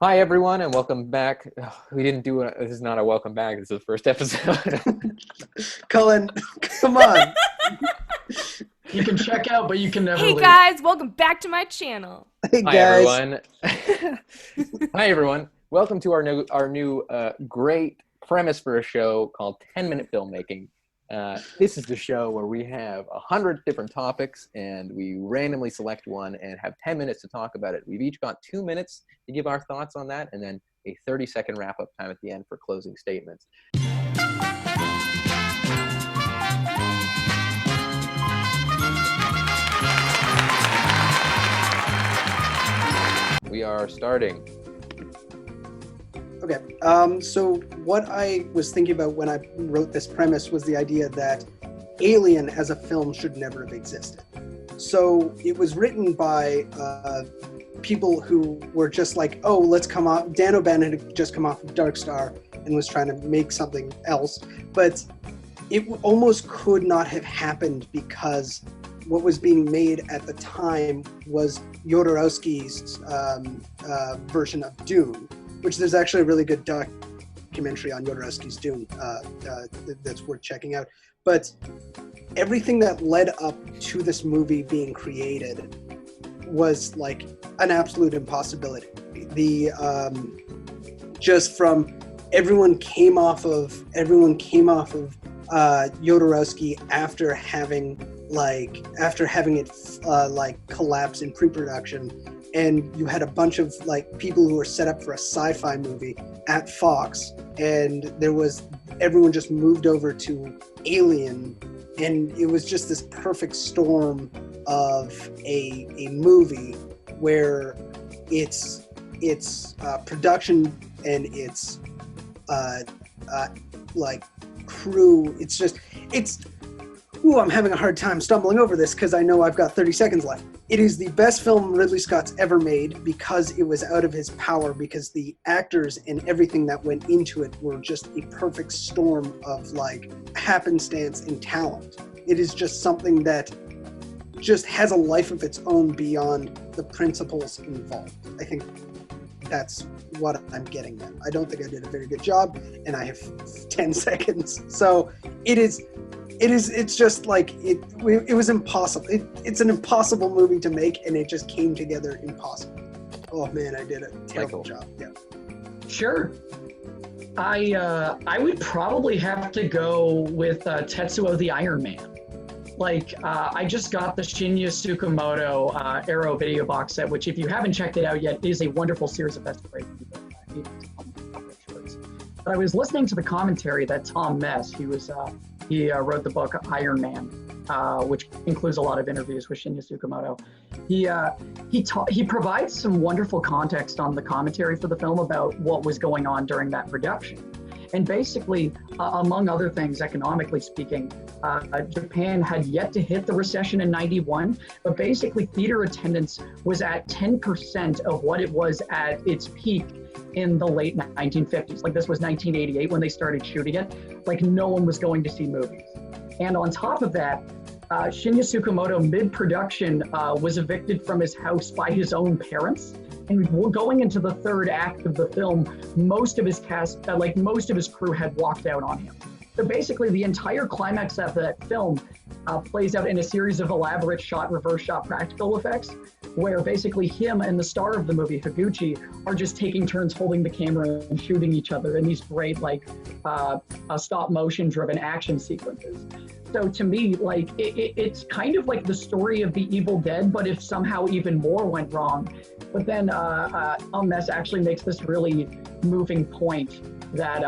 Hi everyone, and welcome back. We didn't do it. This is not a welcome back. This is the first episode. Cullen, come on. You can check out, but you can never Hey leave. guys, welcome back to my channel. Hey Hi guys. everyone. Hi everyone. Welcome to our new great premise for a show called 10-Minute Filmmaking. This is the show where we have 100 different topics and we randomly select one and have 10 minutes to talk about it. We've each got 2 minutes to give our thoughts on that, and then a 30-second wrap-up time at the end for closing statements. We are starting. Okay, so what I was thinking about when I wrote this premise was the idea that Alien as a film should never have existed. So it was written by people who were just like, oh, let's come off. Dan O'Bannon had just come off of Dark Star and was trying to make something else. But it almost could not have happened because what was being made at the time was Jodorowsky's version of Dune, which there's actually a really good documentary on Jodorowsky's Dune that's worth checking out. But everything that led up to this movie being created was like an absolute impossibility. The just from everyone came off of Jodorowsky after having it collapse in pre-production. And you had a bunch of like people who were set up for a sci-fi movie at Fox, and everyone just moved over to Alien, and it was just this perfect storm of a movie where its production and its crew, I'm having a hard time stumbling over this because I know I've got 30 seconds left. It is the best film Ridley Scott's ever made because it was out of his power, because the actors and everything that went into it were just a perfect storm of like happenstance and talent. It is just something that just has a life of its own beyond the principles involved. I think that's what I'm getting at. I don't think I did a very good job, and I have 10 seconds. So it's just like it was impossible. It's an impossible movie to make, and it just came together impossible. Oh man, I did a terrible job. Yeah. Sure. I would probably have to go with Tetsuo the Iron Man. I just got the Shinya Tsukamoto Arrow video box set, which if you haven't checked it out yet, is a wonderful series of restorations. But I was listening to the commentary that Tom Mess, he wrote the book Iron Man, which includes a lot of interviews with Shinya Tsukamoto. He provides some wonderful context on the commentary for the film about what was going on during that production. And basically, among other things, economically speaking, Japan had yet to hit the recession in '91, but basically theater attendance was at 10% of what it was at its peak in the late 1950s. Like this was 1988 when they started shooting it. Like no one was going to see movies. And on top of that, Shinya Tsukamoto mid-production was evicted from his house by his own parents. And going into the third act of the film, most of his cast, most of his crew had walked out on him. So basically the entire climax of that film plays out in a series of elaborate reverse shot practical effects, where basically him and the star of the movie, Higuchi, are just taking turns holding the camera and shooting each other in these great stop motion driven action sequences. So to me, it's kind of like the story of the Evil Dead, but if somehow even more went wrong. But then Mess actually makes this really moving point that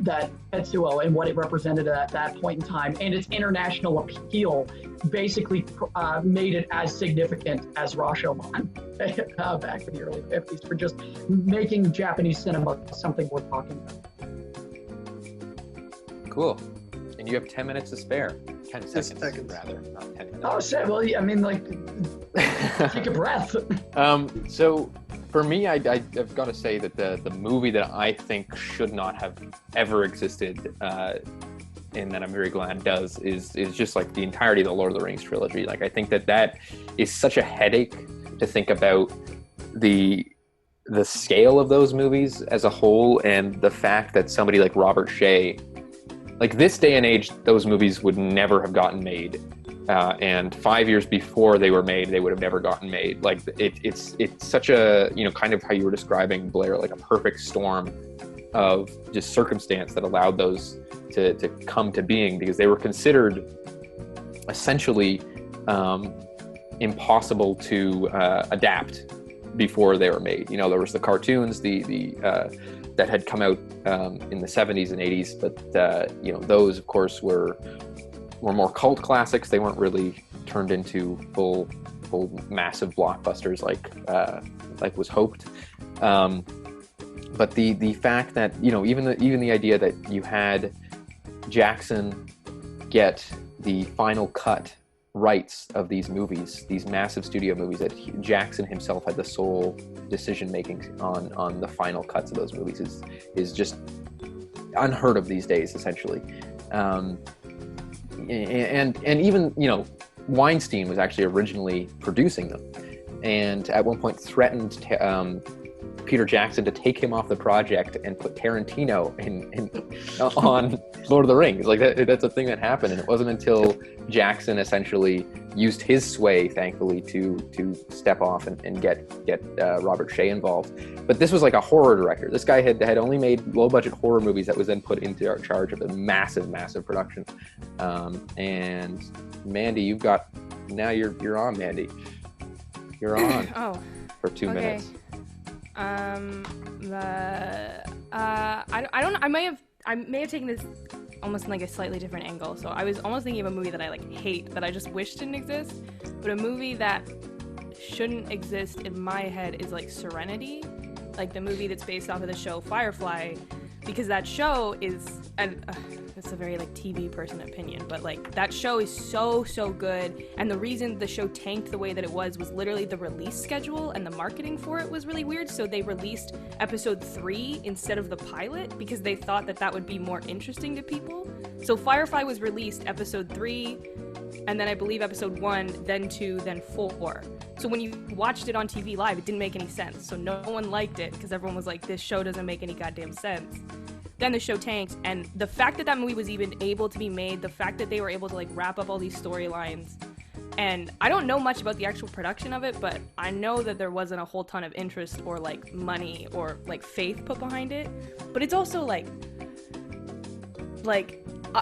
that Tetsuo and what it represented at that point in time and its international appeal basically made it as significant as Rashomon back in the early 50s for just making Japanese cinema something worth talking about. Cool. And you have 10 minutes to spare. 10 seconds, rather, not 10 minutes. Oh, shit. Well, I mean, take a breath. So for me, I've got to say that the movie that I think should not have ever existed, and that I'm very glad does, is just like the entirety of the Lord of the Rings trilogy. Like I think that is such a headache to think about the the scale of those movies as a whole, and the fact that somebody like Robert Shea, like this day and age, those movies would never have gotten made. And 5 years before they were made, they would have never gotten made. Like it's such a, kind of how you were describing, Blair, like a perfect storm of just circumstance that allowed those to come to being, because they were considered essentially impossible to adapt before they were made. There was the cartoons, that had come out in the 70s and 80s, but those of course were more cult classics. They weren't really turned into full massive blockbusters like was hoped. But the fact that even the idea that you had Jackson get the final cut rights of these movies, these massive studio movies, that Jackson himself had the sole decision making on the final cuts of those movies is just unheard of these days, essentially. And even Weinstein was actually originally producing them, and at one point threatened Peter Jackson to take him off the project and put Tarantino on Lord of the Rings. Like that's a thing that happened, and it wasn't until Jackson essentially used his sway, thankfully, to step off and get Robert Shea involved. But this was like a horror director. This guy had only made low budget horror movies that was then put into our charge of a massive production. And Mandy, you're on, Mandy. You're on for 2 minutes. I don't know. I may have taken this almost in like a slightly different angle. So I was almost thinking of a movie that I hate, that I just wish didn't exist. But a movie that shouldn't exist in my head is like Serenity, like the movie that's based off of the show Firefly, because that show is, and it's a very TV person opinion, but that show is so good, and the reason the show tanked the way that it was literally the release schedule, and the marketing for it was really weird. So they released episode 3 instead of the pilot because they thought that would be more interesting to people. So Firefly was released episode 3, and then I believe episode 1, then 2, then 4. So when you watched it on TV live, it didn't make any sense. So no one liked it because everyone was like, this show doesn't make any goddamn sense. Then the show tanked, and the fact that movie was even able to be made, the fact that they were able to wrap up all these storylines, and I don't know much about the actual production of it, but I know that there wasn't a whole ton of interest or money or faith put behind it. But it's also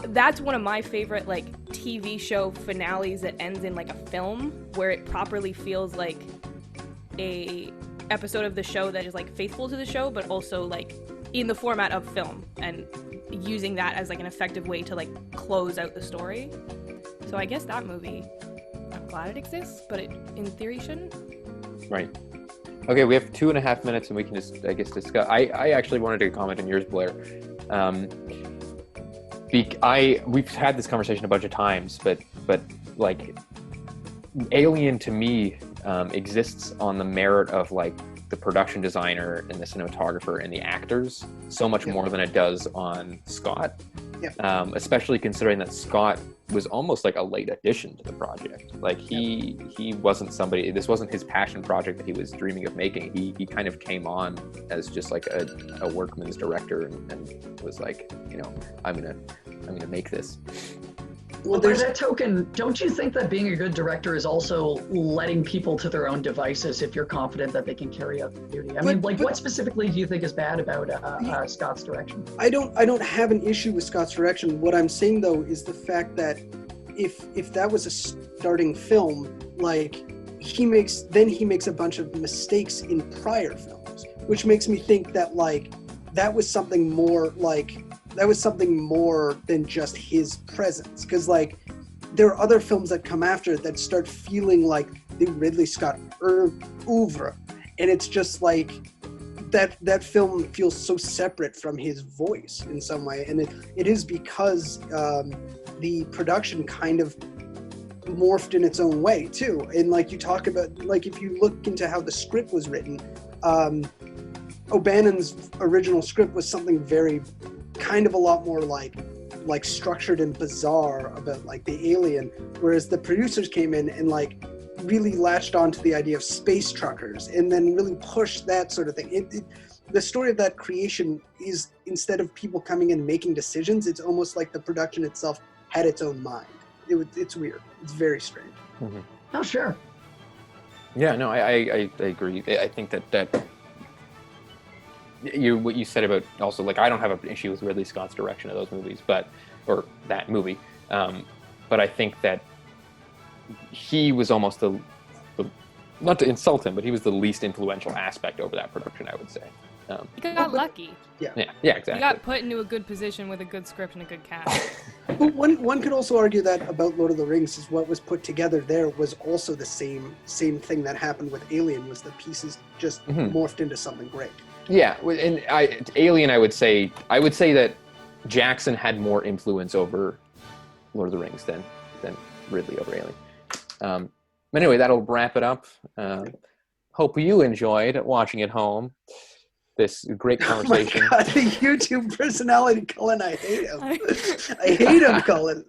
that's one of my favorite TV show finales that ends in a film, where it properly feels like a episode of the show that is faithful to the show, but also in the format of film, and using that as an effective way to close out the story. So I guess that movie, I'm glad it exists, but it in theory shouldn't. Right. Okay, we have 2.5 minutes, and we can just, I guess, discuss. I actually wanted to comment on yours, Blair. We've had this conversation a bunch of times, but Alien to me exists on the merit of the production designer and the cinematographer and the actors so much more than it does on Scott. Especially considering that Scott was almost a late addition to the project. He wasn't somebody, this wasn't his passion project that he was dreaming of making. He kind of came on as just a workman's director and was I'm gonna make this. Well, by that token, don't you think that being a good director is also letting people to their own devices if you're confident that they can carry out the duty? What specifically do you think is bad about Scott's direction? I don't have an issue with Scott's direction. What I'm saying though is the fact that if that was a starting film, he makes a bunch of mistakes in prior films, which makes me think that that was something more than just his presence, because there are other films that come after that start feeling like the Ridley Scott oeuvre, and it's just that film feels so separate from his voice in some way, and it is because the production kind of morphed in its own way too. And you talk about, if you look into how the script was written, O'Bannon's original script was something very kind of a lot more structured and bizarre about the alien, whereas the producers came in and really latched onto the idea of space truckers and then really pushed that sort of thing. The story of that creation is, instead of people coming in and making decisions, it's almost like the production itself had its own mind. It's weird. It's very strange. Mm-hmm. Oh, sure. Yeah, no, I agree. I think that what you said about also, like, I don't have an issue with Ridley Scott's direction of those movies, or that movie, but I think that he was almost the not to insult him, but he was the least influential aspect over that production, I would say. He got lucky. Yeah, exactly. He got put into a good position with a good script and a good cast. But one could also argue that about Lord of the Rings is what was put together there was also the same thing that happened with Alien, was the pieces just morphed into something great. Yeah, and Alien, I would say that Jackson had more influence over Lord of the Rings than Ridley over Alien. But anyway, that'll wrap it up. Hope you enjoyed watching at home this great conversation. Oh my God, the YouTube personality, Cullen, I hate him. I hate him, Cullen.